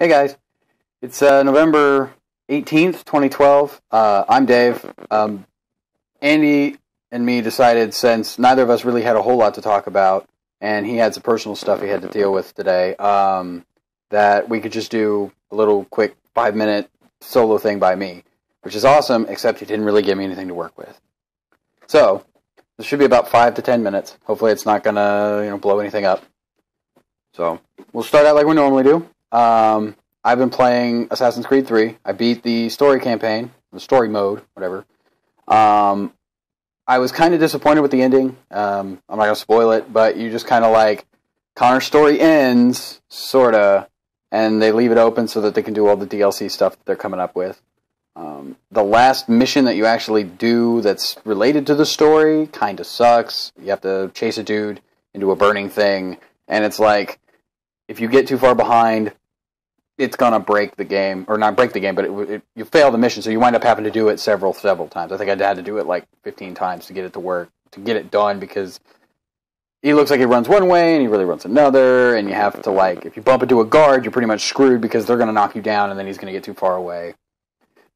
Hey guys, it's November 18th, 2012. I'm Dave. Andy and me decided, since neither of us really had a whole lot to talk about, and he had some personal stuff he had to deal with today, that we could just do a little quick 5-minute solo thing by me, which is awesome, except he didn't really give me anything to work with. So, this should be about 5 to 10 minutes. Hopefully it's not going to blow anything up. So, we'll start out like we normally do. I've been playing Assassin's Creed 3. I beat the story campaign, the story mode, whatever. I was kind of disappointed with the ending. I'm not going to spoil it, but you just kind of like, Connor's story ends, sort of, and they leave it open so that they can do all the DLC stuff that they're coming up with. The last mission that you actually do that's related to the story kind of sucks. You have to chase a dude into a burning thing, and it's like, if you get too far behind, it's going to break the game, or not break the game, but you fail the mission, so you wind up having to do it several times. I think I had to do it like 15 times to get it to work, to get it done, because he looks like he runs one way, and he really runs another, and you have to, like, if you bump into a guard, you're pretty much screwed, because they're going to knock you down, and then he's going to get too far away.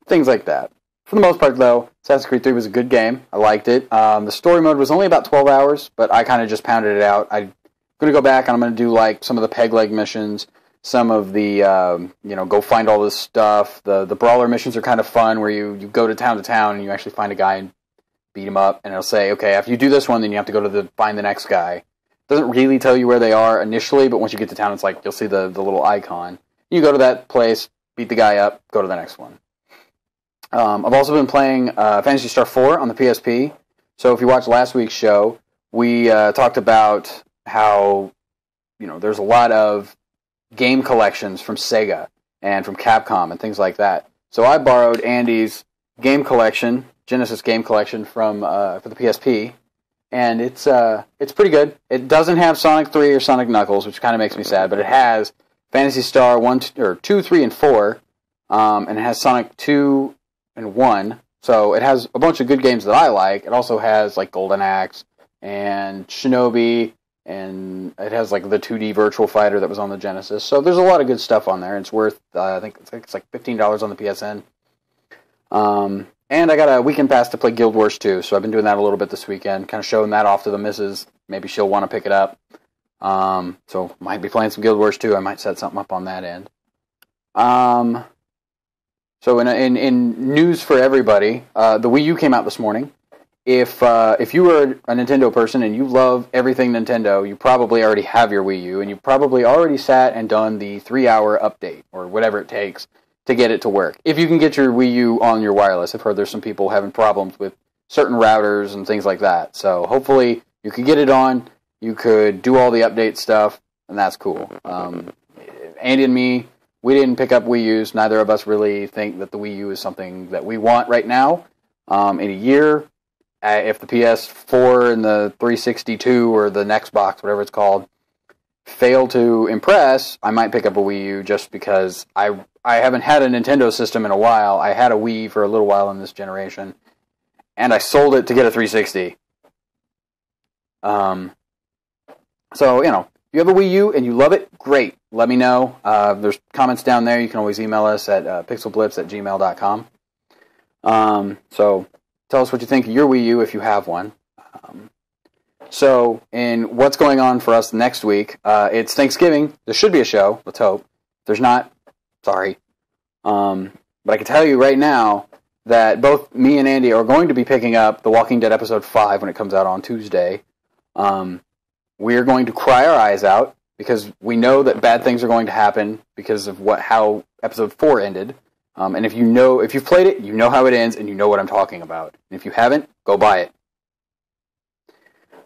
Things like that. For the most part, though, Assassin's Creed 3 was a good game. I liked it. The story mode was only about 12 hours, but I kind of just pounded it out. I'm going to go back, and I'm going to do, like, some of the peg leg missions, some of the, go find all this stuff. The brawler missions are kind of fun, where you go to town, and you actually find a guy and beat him up, and it'll say, okay, after you do this one, then you have to go to find the next guy. It doesn't really tell you where they are initially, but once you get to town, it's like, you'll see the little icon. You go to that place, beat the guy up, go to the next one. I've also been playing Phantasy Star 4 on the PSP. So if you watched last week's show, we talked about how, there's a lot of game collections from Sega and from Capcom and things like that. So I borrowed Andy's game collection, Genesis game collection for the PSP, and it's pretty good. It doesn't have Sonic 3 or Sonic Knuckles, which kind of makes me sad, but it has Phantasy Star 2, 3, and 4, and it has Sonic 2 and 1. So it has a bunch of good games that I like. It also has like Golden Axe and Shinobi, and it has like the 2D Virtual Fighter that was on the Genesis. So there's a lot of good stuff on there. It's worth, I think it's like $15 on the PSN. And I got a weekend pass to play Guild Wars 2, so I've been doing that a little bit this weekend, kind of showing that off to the missus. Maybe she'll want to pick it up. So might be playing some Guild Wars 2. I might set something up on that end. So in news for everybody, the Wii U came out this morning. If you were a Nintendo person and you love everything Nintendo, you probably already have your Wii U, and you probably already sat and done the 3-hour update, or whatever it takes, to get it to work. If you can get your Wii U on your wireless. I've heard there's some people having problems with certain routers and things like that. So hopefully you could get it on, you could do all the update stuff, and that's cool. Andy and me, we didn't pick up Wii U's. Neither of us really think that the Wii U is something that we want right now. In a year, if the PS4 and the 362 or the next box, whatever it's called, fail to impress, I might pick up a Wii U just because I haven't had a Nintendo system in a while. I had a Wii for a little while in this generation, and I sold it to get a 360. So, if you have a Wii U and you love it, great. Let me know. There's comments down there. You can always email us at pixelblips@gmail.com. So tell us what you think of your Wii U if you have one. So in what's going on for us next week, it's Thanksgiving. There should be a show. Let's hope. If there's not, sorry. But I can tell you right now that both me and Andy are going to be picking up The Walking Dead Episode 5 when it comes out on Tuesday. We're going to cry our eyes out because we know that bad things are going to happen because of how Episode 4 ended. And if you've played it, you know how it ends, and you know what I'm talking about. And if you haven't, go buy it.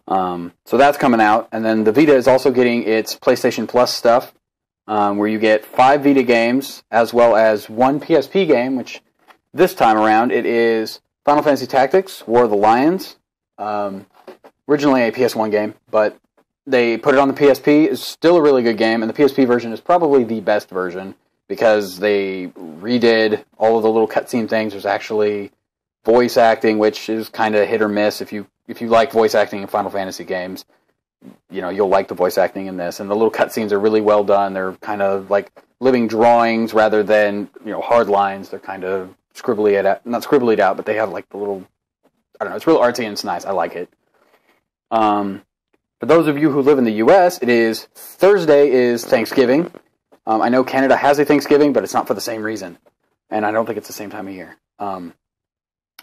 So that's coming out. And then the Vita is also getting its PlayStation Plus stuff, where you get 5 Vita games, as well as 1 PSP game, which this time around it is Final Fantasy Tactics, War of the Lions. Originally a PS1 game, but they put it on the PSP. It's still a really good game, and the PSP version is probably the best version because they redid all of the little cutscene things. There's actually voice acting, which is kind of hit or miss. If you like voice acting in Final Fantasy games, you'll like the voice acting in this. And the little cutscenes are really well done. They're kind of like living drawings rather than, hard lines. They're kind of not scribbly out, but they have like the little, I don't know, it's real artsy and it's nice. I like it. For those of you who live in the U.S., Thursday is Thanksgiving. I know Canada has a Thanksgiving, but it's not for the same reason. And I don't think it's the same time of year.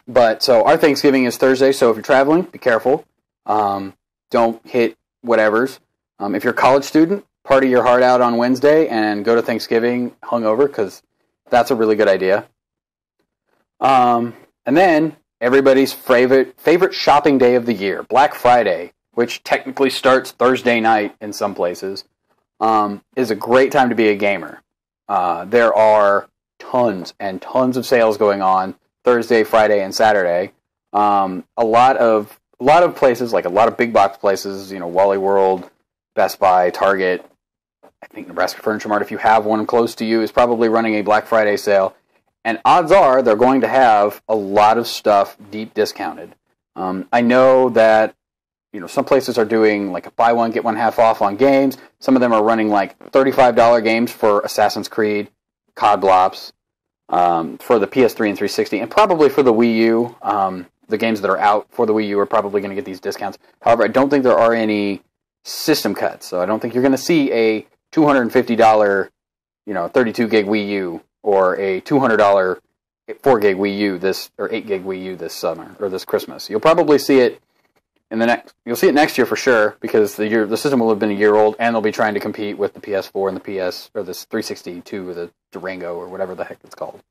But so our Thanksgiving is Thursday, so if you're traveling, be careful. Don't hit whatevers. If you're a college student, party your heart out on Wednesday and go to Thanksgiving hungover, because that's a really good idea. And then everybody's favorite shopping day of the year, Black Friday, which technically starts Thursday night in some places, is a great time to be a gamer. There are tons and tons of sales going on Thursday, Friday, and Saturday. A lot of places, like a lot of big box places, Wally World, Best Buy, Target, I think Nebraska Furniture Mart, if you have one close to you, is probably running a Black Friday sale. And odds are they're going to have a lot of stuff deep discounted. I know that, some places are doing like a buy one, get one half off on games. Some of them are running like $35 games for Assassin's Creed, COD Blops, for the PS3 and 360, and probably for the Wii U. The games that are out for the Wii U are probably going to get these discounts. However, I don't think there are any system cuts, so I don't think you're going to see a $250, 32 gig Wii U or a $200 4 gig Wii U or 8 gig Wii U this summer or this Christmas. You'll probably see it you'll see it next year for sure, because the system will have been a year old, and they'll be trying to compete with the PS4 and this 362 or the Durango or whatever the heck it's called.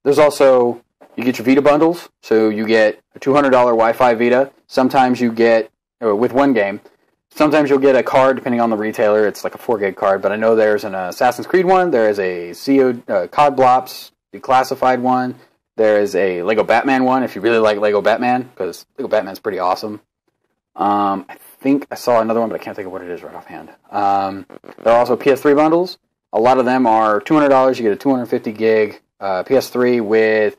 There's also, you get your Vita bundles, so you get a $200 Wi-Fi Vita. Sometimes you get, with one game, sometimes you'll get a card depending on the retailer. It's like a 4 gig card, but I know there's an Assassin's Creed one, there is a COD Blops declassified one, there is a Lego Batman one, if you really like Lego Batman, because Lego Batman's pretty awesome. I think I saw another one, but I can't think of what it is right offhand. There are also PS3 bundles. A lot of them are $200. You get a 250 gig PS3 with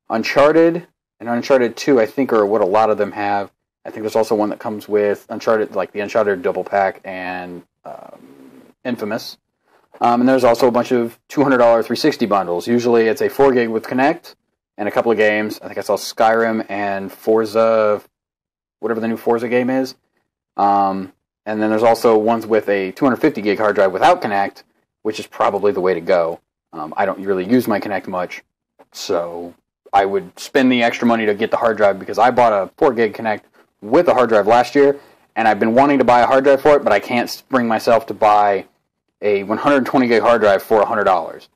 Uncharted and Uncharted 2, I think, are what a lot of them have. I think there's also one that comes with Uncharted, like the Uncharted double pack and Infamous. And there's also a bunch of $200 360 bundles. Usually it's a 4 gig with Kinect and a couple of games. I think I saw Skyrim and Forza, whatever the new Forza game is. And then there's also ones with a 250 gig hard drive without Kinect, which is probably the way to go. I don't really use my Kinect much, so I would spend the extra money to get the hard drive, because I bought a 4 gig Kinect with a hard drive last year, and I've been wanting to buy a hard drive for it, but I can't bring myself to buy a 120 gig hard drive for $100.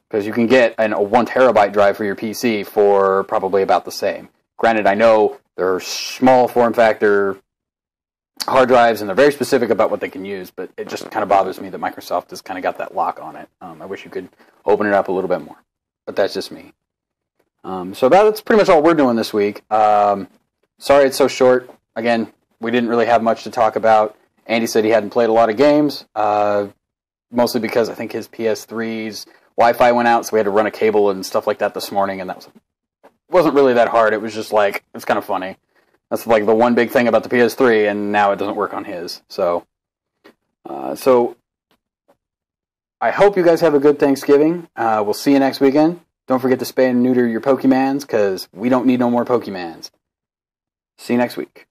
Because you can get a 1 terabyte drive for your PC for probably about the same. Granted, I know there are small form factor hard drives, and they're very specific about what they can use, but it just kind of bothers me that Microsoft has kind of got that lock on it. I wish you could open it up a little bit more, but that's just me. So that's pretty much all we're doing this week. Sorry it's so short. Again, we didn't really have much to talk about. Andy said he hadn't played a lot of games, mostly because I think his PS3's Wi-Fi went out, so we had to run a cable and stuff like that this morning, and that wasn't really that hard. It was just like, it's kind of funny. That's like the one big thing about the PS3, and now it doesn't work on his. So I hope you guys have a good Thanksgiving. We'll see you next weekend. Don't forget to spay and neuter your Pokemans, because we don't need no more Pokemans. See you next week.